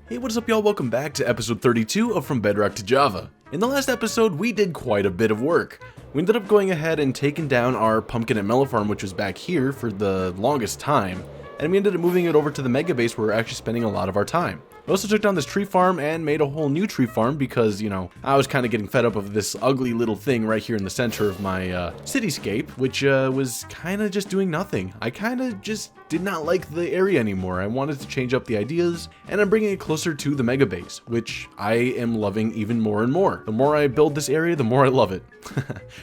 Hey, what is up y'all? Welcome back to episode 32 of From Bedrock to Java. In the last episode, we did quite a bit of work. We ended up going ahead and taking down our pumpkin and mellow farm, which was back here for the longest time, and we ended up moving it over to the mega base where we're actually spending a lot of our time. We also took down this tree farm and made a whole new tree farm because, you know, I was kind of getting fed up of this ugly little thing right here in the center of my cityscape, which was kind of just doing nothing. I kind of just did not like the area anymore. I wanted to change up the ideas, and I'm bringing it closer to the mega base, which I am loving even more and more. The more I build this area, the more I love it.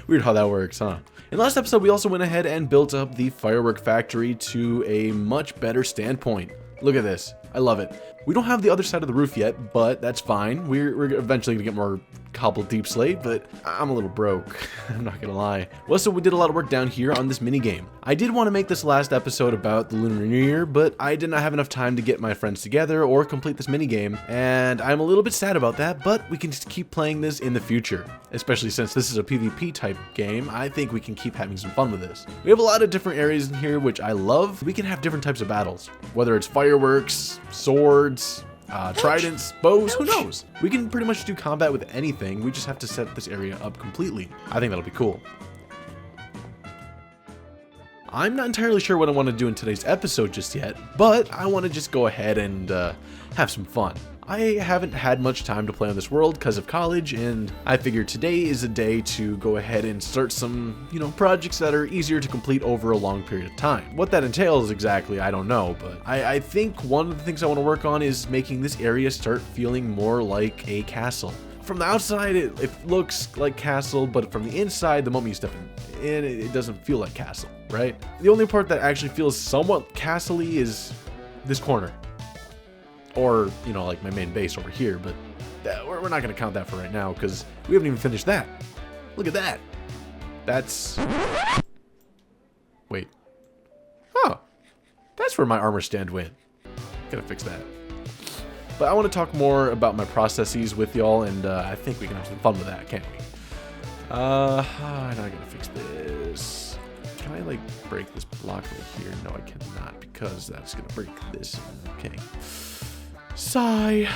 Weird how that works, huh? In the last episode, we also went ahead and built up the firework factory to a much better standpoint. Look at this. I love it. We don't have the other side of the roof yet, but that's fine. We're eventually gonna get more cobbled deep slate, but I'm a little broke. I'm not gonna lie. Well, so we did a lot of work down here on this mini game. I did want to make this last episode about the Lunar New Year, but I did not have enough time to get my friends together or complete this mini game, and I'm a little bit sad about that, but we can just keep playing this in the future. Especially since this is a PvP type game, I think we can keep having some fun with this. We have a lot of different areas in here, which I love. We can have different types of battles, whether it's fireworks, swords, tridents, bows, who knows? We can pretty much do combat with anything. We just have to set this area up completely. I think that'll be cool. I'm not entirely sure what I want to do in today's episode just yet, but I want to just go ahead and have some fun. I haven't had much time to play on this world because of college, and I figured today is a day to go ahead and start some, projects that are easier to complete over a long period of time. What that entails exactly, I don't know, but I think one of the things I want to work on is making this area start feeling more like a castle. From the outside, it looks like castle, but from the inside, the moment you step in, it doesn't feel like castle, right? The only part that actually feels somewhat castle-y is this corner. Or, like my main base over here, but we're not going to count that for right now because we haven't even finished that. Look at that. That's... Wait. Oh, that's where my armor stand went. Gotta fix that. But I want to talk more about my processes with y'all, and I think we can have some fun with that, can't we? Now I gotta fix this. Can I, break this block right here? No, I cannot, because that's gonna break this. Okay. Sigh.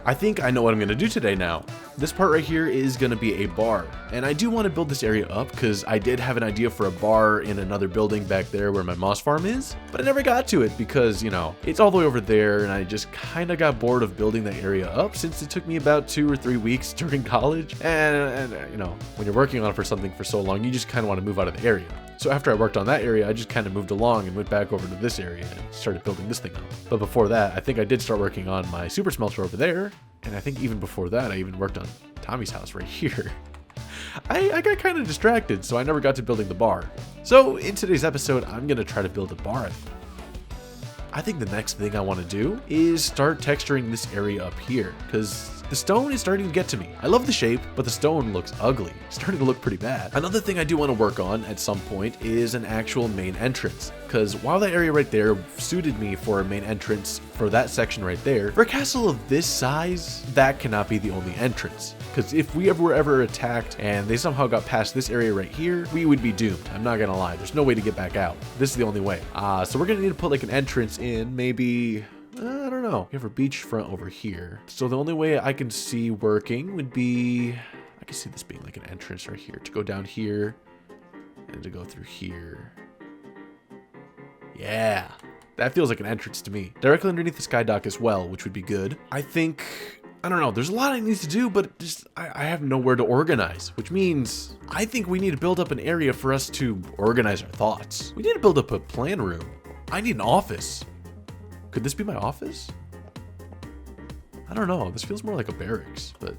I think I know what I'm gonna do today now. This part right here is gonna be a bar, and I do want to build this area up because I did have an idea for a bar in another building back there where my moss farm is, but I never got to it because, it's all the way over there, and I just kind of got bored of building that area up since it took me about 2 or 3 weeks during college, and when you're working on it for something for so long, you just kind of want to move out of the area. So after I worked on that area, I just kind of moved along and went back over to this area and started building this thing up. But before that, I think I did start working on my super smelter over there. And I think even before that, I even worked on Tommy's house right here. I got kind of distracted, so I never got to building the bar. So in today's episode, I'm going to try to build a bar. I think the next thing I want to do is start texturing this area up here, because the stone is starting to get to me. I love the shape, but the stone looks ugly. It's starting to look pretty bad. Another thing I do want to work on at some point is an actual main entrance, because while that area right there suited me for a main entrance for that section right there, for a castle of this size, that cannot be the only entrance. Because if we were ever attacked and they somehow got past this area right here, we would be doomed. I'm not gonna lie, there's no way to get back out. This is the only way. So we're gonna need to put an entrance in, maybe... I don't know. We have a beachfront over here. So the only way I can see working would be... I can see this being an entrance right here. To go down here and to go through here. Yeah. That feels like an entrance to me. Directly underneath the sky dock as well, which would be good. I think... I don't know. There's a lot I need to do, but just I have nowhere to organize, which means I think we need to build up an area for us to organize our thoughts. We need to build up a plan room. I need an office. Could this be my office? I don't know. This feels more like a barracks, but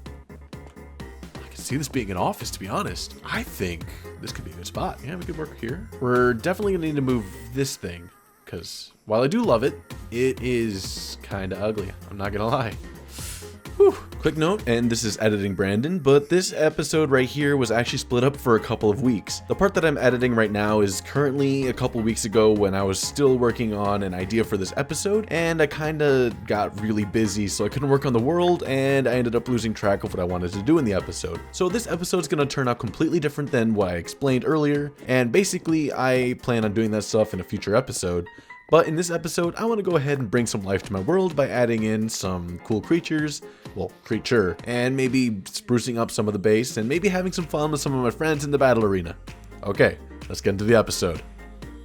see this being an office, to be honest. I think this could be a good spot. Yeah, we could work here. We're definitely gonna need to move this thing, because while I do love it, it is kind of ugly. I'm not gonna lie. Whew. Quick note, and this is editing Brandon, but this episode right here was actually split up for a couple of weeks. The part that I'm editing right now is currently a couple weeks ago when I was still working on an idea for this episode, and I kind of got really busy, so I couldn't work on the world, and I ended up losing track of what I wanted to do in the episode. So this episode is going to turn out completely different than what I explained earlier, and basically I plan on doing that stuff in a future episode. But in this episode, I want to go ahead and bring some life to my world by adding in some cool creatures, well, creature, and maybe sprucing up some of the base, and maybe having some fun with some of my friends in the battle arena. Okay, let's get into the episode.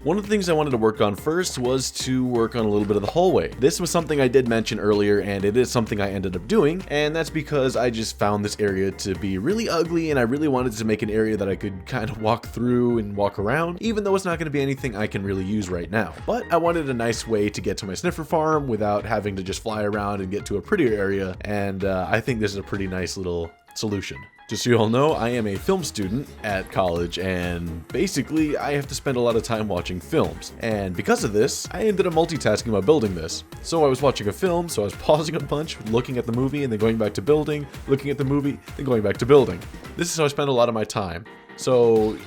One of the things I wanted to work on first was to work on a little bit of the hallway. This was something I did mention earlier, and it is something I ended up doing, and that's because I just found this area to be really ugly, and I really wanted to make an area that I could kind of walk through and walk around, even though it's not going to be anything I can really use right now. But I wanted a nice way to get to my sniffer farm without having to just fly around and get to a prettier area, and I think this is a pretty nice little solution. Just so you all know, I am a film student at college, and basically I have to spend a lot of time watching films. And because of this, I ended up multitasking while building this. So I was watching a film, so I was pausing a bunch, looking at the movie, and then going back to building, looking at the movie, then going back to building. This is how I spend a lot of my time. So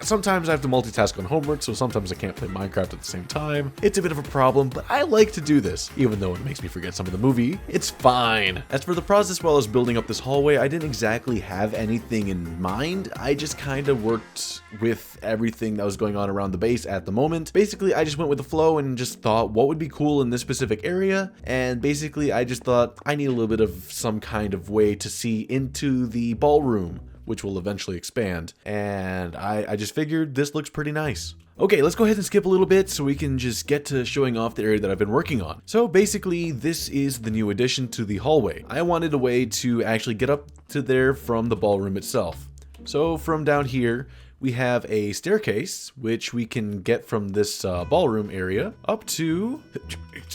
sometimes I have to multitask on homework, so sometimes I can't play Minecraft at the same time. It's a bit of a problem, but I like to do this. Even though it makes me forget some of the movie, it's fine. As for the process while I was building up this hallway, I didn't exactly have anything in mind. I just kind of worked with everything that was going on around the base at the moment. Basically, I just went with the flow and just thought what would be cool in this specific area. And basically, I just thought I need a little bit of some kind of way to see into the ballroom, which will eventually expand, and I just figured this looks pretty nice. Okay, let's go ahead and skip a little bit so we can just get to showing off the area that I've been working on. So basically, this is the new addition to the hallway. I wanted a way to actually get up to there from the ballroom itself. So from down here, we have a staircase, which we can get from this ballroom area up to...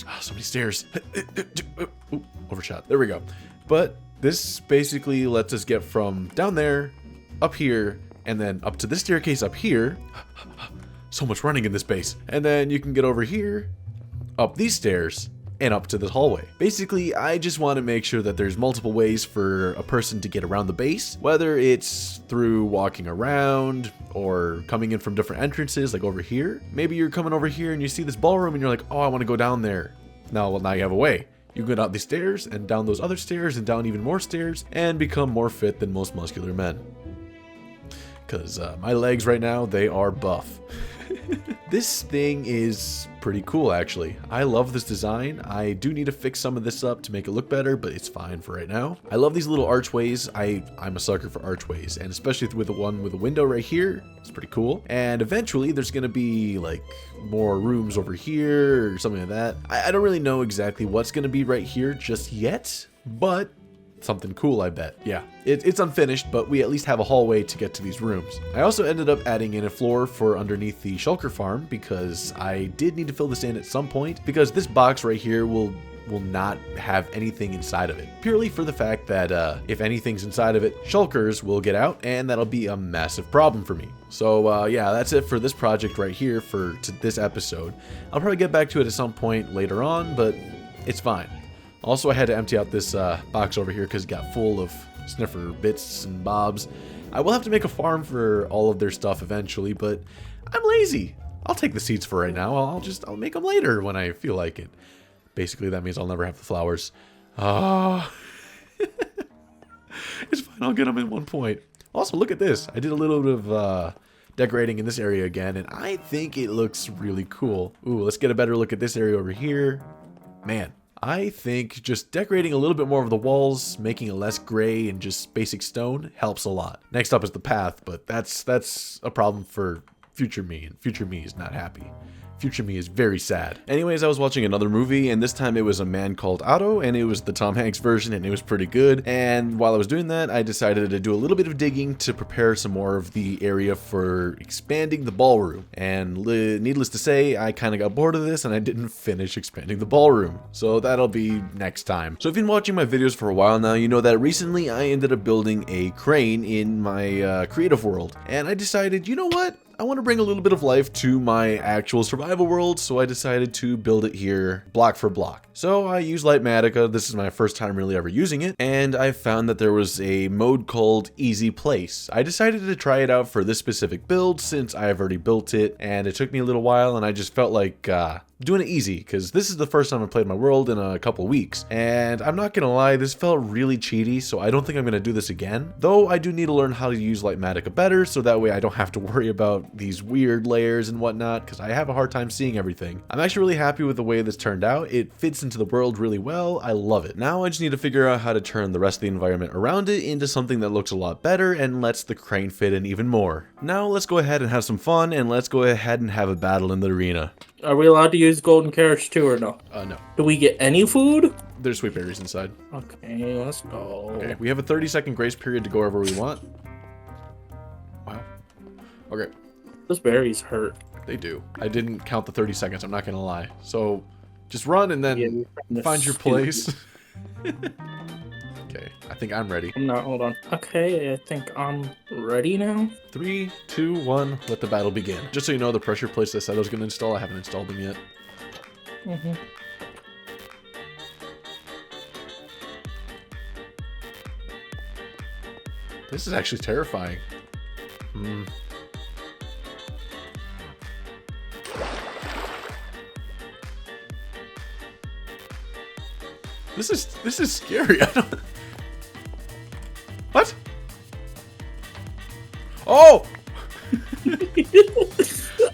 Oh, so many stairs. Ooh, overshot. There we go. But this basically lets us get from down there, up here, and then up to this staircase up here. So much running in this base. And then you can get over here, up these stairs, and up to this hallway. Basically, I just want to make sure that there's multiple ways for a person to get around the base, whether it's through walking around or coming in from different entrances, like over here. Maybe you're coming over here and you see this ballroom and you're like, oh, I want to go down there. Now you have a way. You go down these stairs and down those other stairs and down even more stairs and become more fit than most muscular men. Because my legs right now, they are buff. This thing is pretty cool, actually. I love this design. I do need to fix some of this up to make it look better, but it's fine for right now. I love these little archways. I'm a sucker for archways, and especially with the one with a window right here. It's pretty cool. And eventually there's gonna be like more rooms over here or something like that. I don't really know exactly what's gonna be right here just yet, but something cool, I bet. Yeah, it's unfinished, but we at least have a hallway to get to these rooms. I also ended up adding in a floor for underneath the shulker farm because I did need to fill this in at some point, because this box right here will not have anything inside of it, purely for the fact that if anything's inside of it, shulkers will get out, and that'll be a massive problem for me. So yeah, that's it for this project right here for this episode. I'll probably get back to it at some point later on, but it's fine. Also, I had to empty out this box over here because it got full of sniffer bits and bobs. I will have to make a farm for all of their stuff eventually, but I'm lazy. I'll take the seeds for right now. I'll make them later when I feel like it. Basically, that means I'll never have the flowers. It's fine. I'll get them in one point. Also, look at this. I did a little bit of decorating in this area again, and I think it looks really cool. Ooh, let's get a better look at this area over here. Man, I think just decorating a little bit more of the walls, making it less gray and just basic stone helps a lot. Next up is the path, but that's a problem for future me, and future me is not happy. Future me is very sad. Anyways, I was watching another movie, and this time it was A Man Called Otto, and it was the Tom Hanks version, and it was pretty good. And while I was doing that, I decided to do a little bit of digging to prepare some more of the area for expanding the ballroom. And needless to say, I kind of got bored of this, and I didn't finish expanding the ballroom. So that'll be next time. So if you've been watching my videos for a while now, you know that recently I ended up building a crane in my creative world. And I decided, you know what? I want to bring a little bit of life to my actual survival world, so I decided to build it here block for block. So I use Lightmatica. This is my first time really ever using it, and I found that there was a mode called Easy Place. I decided to try it out for this specific build since I've already built it, and it took me a little while, and I just felt like doing it easy, because this is the first time I played my world in a couple weeks, and I'm not gonna lie, this felt really cheaty, so I don't think I'm gonna do this again. Though I do need to learn how to use Lightmatica better, so that way I don't have to worry about these weird layers and whatnot, because I have a hard time seeing everything. I'm actually really happy with the way this turned out. It fits into the world really well. I love it. Now I just need to figure out how to turn the rest of the environment around it into something that looks a lot better and lets the crane fit in even more. Now let's go ahead and have some fun, and let's go ahead and have a battle in the arena. Are we allowed to use golden carrots too, or no? No. Do we get any food? There's sweet berries inside. Okay, let's go. Okay, we have a 30-second grace period to go wherever we want. Wow. Okay. Those berries hurt. They do. I didn't count the 30 seconds, I'm not gonna lie. So, just run and then find your place. Okay, I think I'm ready. I'm not, hold on. Okay, I think I'm ready now. 3, 2, 1, let the battle begin. Just so you know, the pressure plates I said I was gonna install, I haven't installed them yet. This is actually terrifying. This is scary. I don't... What? Oh!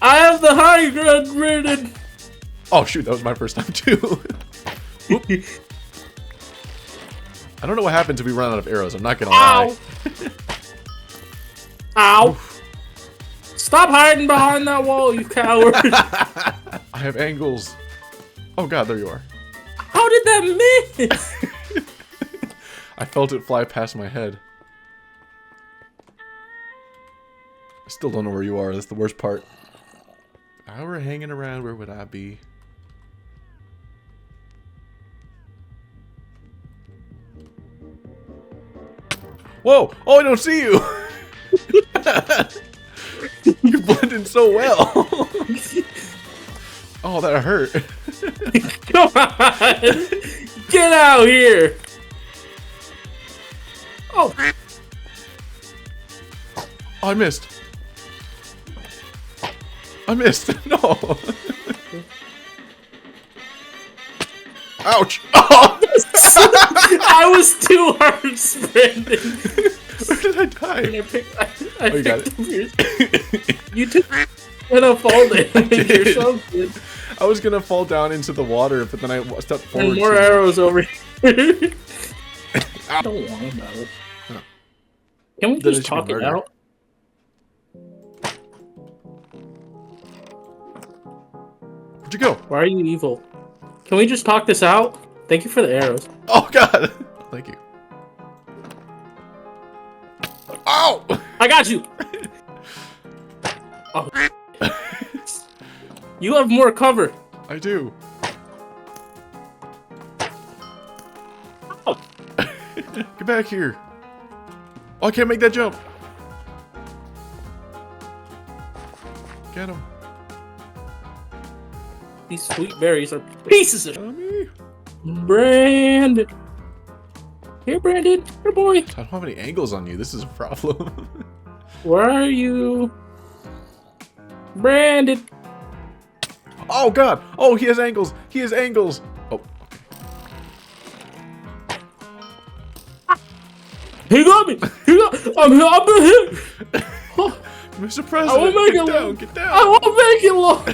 I have the high ground rated. Oh shoot, that was my first time too. I don't know what happens if we run out of arrows. I'm not gonna lie. Ow! Oof. Stop hiding behind that wall, you coward! I have angles. Oh god, there you are. How did that miss? I felt it fly past my head. I still don't know where you are. That's the worst part. If I were hanging around, where would I be? Whoa! Oh, I don't see you! You blend in so well. Oh, that hurt. Come on! Get out here! Oh! Oh, I missed. I missed. No. Ouch. Oh. I was too hard sprinting. Where did I die? I you got it. You took a fall damage or something. I was gonna fall down into the water, but then I stepped forward. And more arrows over here. I don't want that. Can we just talk it out? Where'd you go? Why are you evil? Can we just talk this out? Thank you for the arrows. Oh god! Thank you. Ow! I got you! Oh. You have more cover. I do. Oh. Get back here. Oh, I can't make that jump. Get him. These sweet berries are pieces of Tommy. Brandon. Here, Brandon. Here, boy. I don't have any angles on you. This is a problem. Where are you? Brandon. Oh, God. Oh, he has angles. He has angles. Oh, okay. He got me. He got. I'm here. Oh, Mr. President, get down. I won't make it long.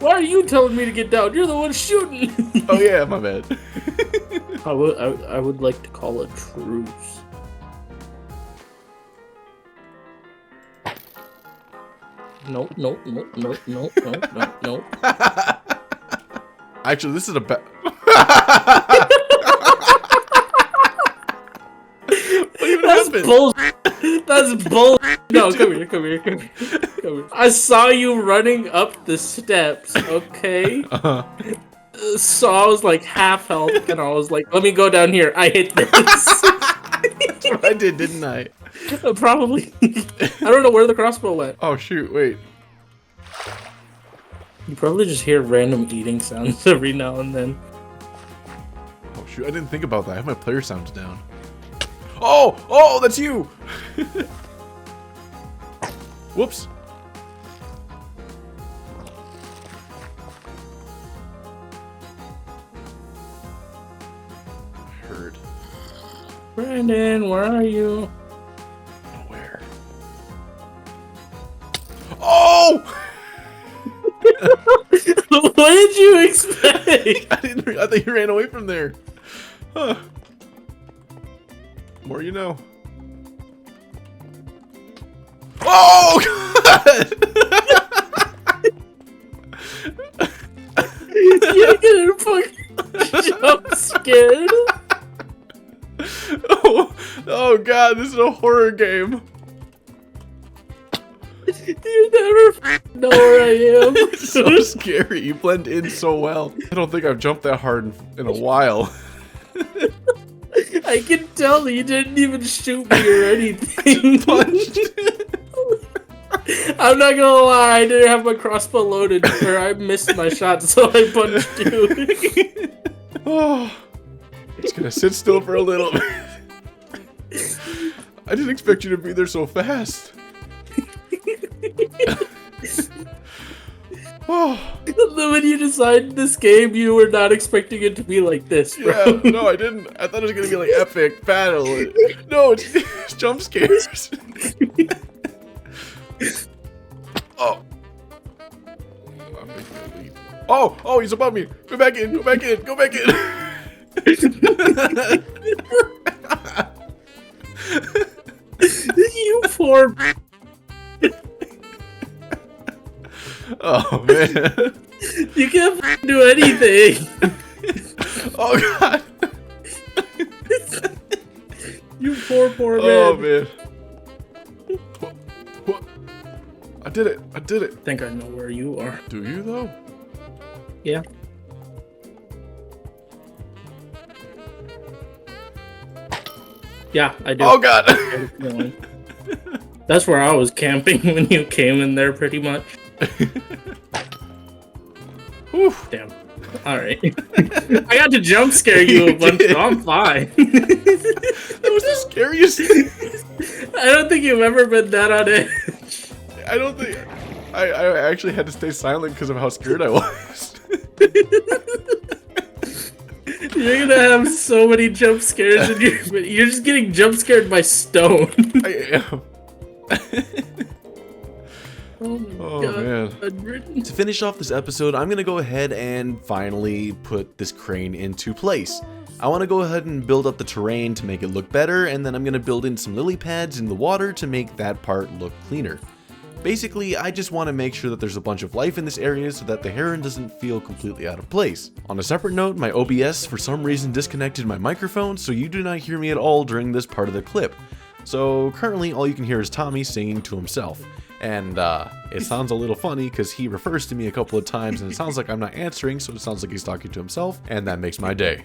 Why are you telling me to get down? You're the one shooting. Oh yeah, my bad. I would like to call a truce. Nope, nope, nope, nope, nope, nope, nope, nope. Actually, this is a bad. What even happened? Bullshit. That's bullshit. No, come here, come here, come here, come here. I saw you running up the steps, okay? So I was like half health, and I was like, let me go down here. I hit this. That's what I did, didn't I? Probably. I don't know where the crossbow went. Oh, shoot, wait. You probably just hear random eating sounds every now and then. Oh, shoot, I didn't think about that. I have my player sounds down. Oh! Oh, that's you! Whoops. I heard. Brandon, where are you? Nowhere. Oh! What did you expect? I thought you ran away from there. Huh. More you know. Oh, God! You're getting fucking jump scared. Oh, God, this is a horror game. You never know where I am. It's so scary. You blend in so well. I don't think I've jumped that hard in a while. I can tell you didn't even shoot me or anything. Punched. I'm not gonna lie, I didn't have my crossbow loaded, or I missed my shot, so I punched you. Oh, just gonna sit still for a little bit. I didn't expect you to be there so fast. Oh. When you designed this game, you were not expecting it to be like this, bro. Yeah, no, I didn't. I thought it was gonna be like epic battle. No, it's jump scares. Oh. I'm making a leap. Oh, oh, he's above me. Go back in, go back in, go back in. You poor. Oh, man. You can't do anything. Oh, God. You poor man. Oh, man. What? I did it. I did it. I think I know where you are. Do you, though? Yeah. Yeah, I do. Oh, God. That's where I was camping when you came in there, pretty much. Damn. Alright. I got to jump scare you a bunch, so I'm fine. That was the scariest thing. I don't think you've ever been that on edge. I don't think... I actually had to stay silent because of how scared I was. You're gonna have so many jump scares and you're just getting jump scared by stone. I am. Oh, my Oh, God. man. To finish off this episode, I'm going to go ahead and finally put this crane into place. I want to go ahead and build up the terrain to make it look better, and then I'm going to build in some lily pads in the water to make that part look cleaner. Basically, I just want to make sure that there's a bunch of life in this area so that the heron doesn't feel completely out of place. On a separate note, my OBS for some reason disconnected my microphone, so you do not hear me at all during this part of the clip. So currently all you can hear is Tommy singing to himself. And it sounds a little funny because he refers to me a couple of times and it sounds like I'm not answering, so it sounds like he's talking to himself, and that makes my day.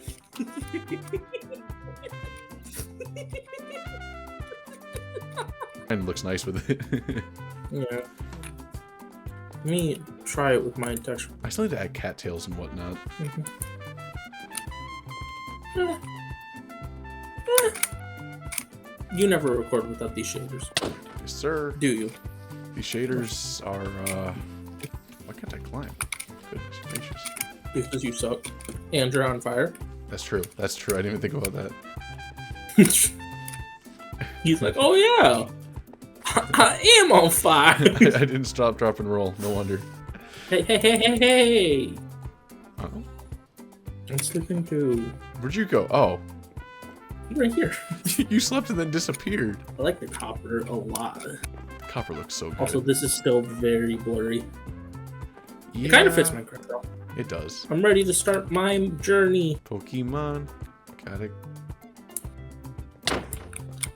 And looks nice with it. Yeah. Let me try it with my texture. I still need to add cattails and whatnot. You never record without these shaders. Yes, sir. Do you? These shaders are, why can't I climb? Goodness gracious. Because you suck. And you're on fire. That's true. That's true. I didn't even think about that. He's like, oh yeah, I am on fire. I didn't stop, drop, and roll. No wonder. Hey. Uh-oh. I'm sleeping too. Where'd you go? Oh. Right here. You slept and then disappeared. I like the copper a lot. Copper looks so good. Also, this is still very blurry. Yeah, It kind of fits Minecraft, though. It does. I'm ready to start my journey. Pokemon. Got it.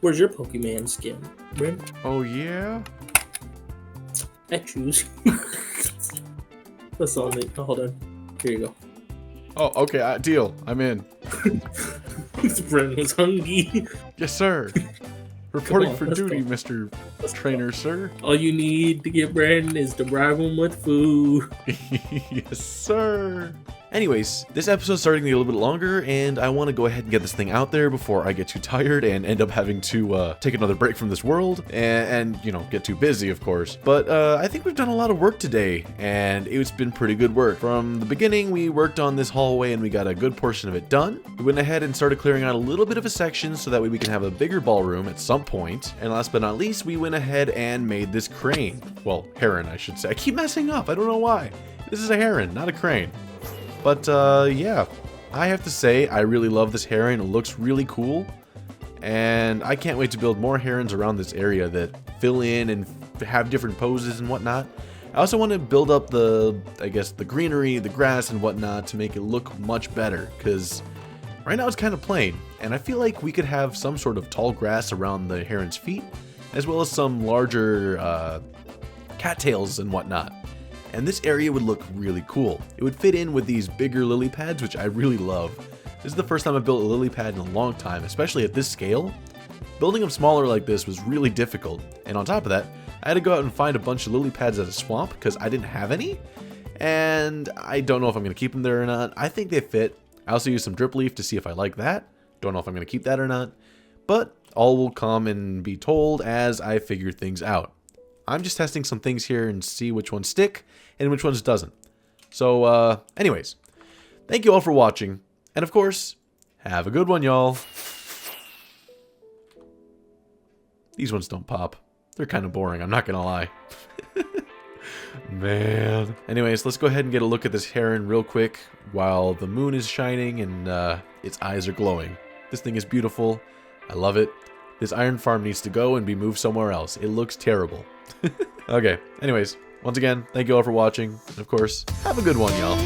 Where's your Pokemon skin, Brent? Oh, yeah? I choose. That's all me. Oh, hold on. Here you go. Oh, okay. Deal. I'm in. Brent was hungry. Yes, sir. Reporting on, for let's duty, go. Mr. Trainer, sir. All you need to get Brandon is to bribe him with food. Yes, sir. Anyways, this episode's starting to get a little bit longer, and I want to go ahead and get this thing out there before I get too tired and end up having to take another break from this world and you know, get too busy, of course. But I think we've done a lot of work today, and it's been pretty good work. From the beginning, we worked on this hallway, and we got a good portion of it done. We went ahead and started clearing out a little bit of a section so that way we can have a bigger ballroom at some point. And last but not least, we went ahead and made this crane. Well, heron, I should say. I keep messing up. I don't know why. This is a heron, not a crane. But, yeah, I have to say, I really love this heron. It looks really cool. And I can't wait to build more herons around this area that fill in and have different poses and whatnot. I also want to build up the, I guess, the greenery, the grass and whatnot to make it look much better. Because right now it's kind of plain. And I feel like we could have some sort of tall grass around the heron's feet, as well as some larger cattails and whatnot. And this area would look really cool. It would fit in with these bigger lily pads, which I really love. This is the first time I've built a lily pad in a long time, especially at this scale. Building them smaller like this was really difficult. And on top of that, I had to go out and find a bunch of lily pads at a swamp because I didn't have any. And I don't know if I'm going to keep them there or not. I think they fit. I also used some drip leaf to see if I like that. Don't know if I'm going to keep that or not. But all will come and be told as I figure things out. I'm just testing some things here and see which ones stick and which ones doesn't. So, anyways, thank you all for watching. And of course, have a good one, y'all. These ones don't pop. They're kind of boring, I'm not gonna lie. Man. Anyways, let's go ahead and get a look at this heron real quick while the moon is shining and its eyes are glowing. This thing is beautiful. I love it. This iron farm needs to go and be moved somewhere else. It looks terrible. Okay, anyways, once again, thank you all for watching. And of course, have a good one, y'all.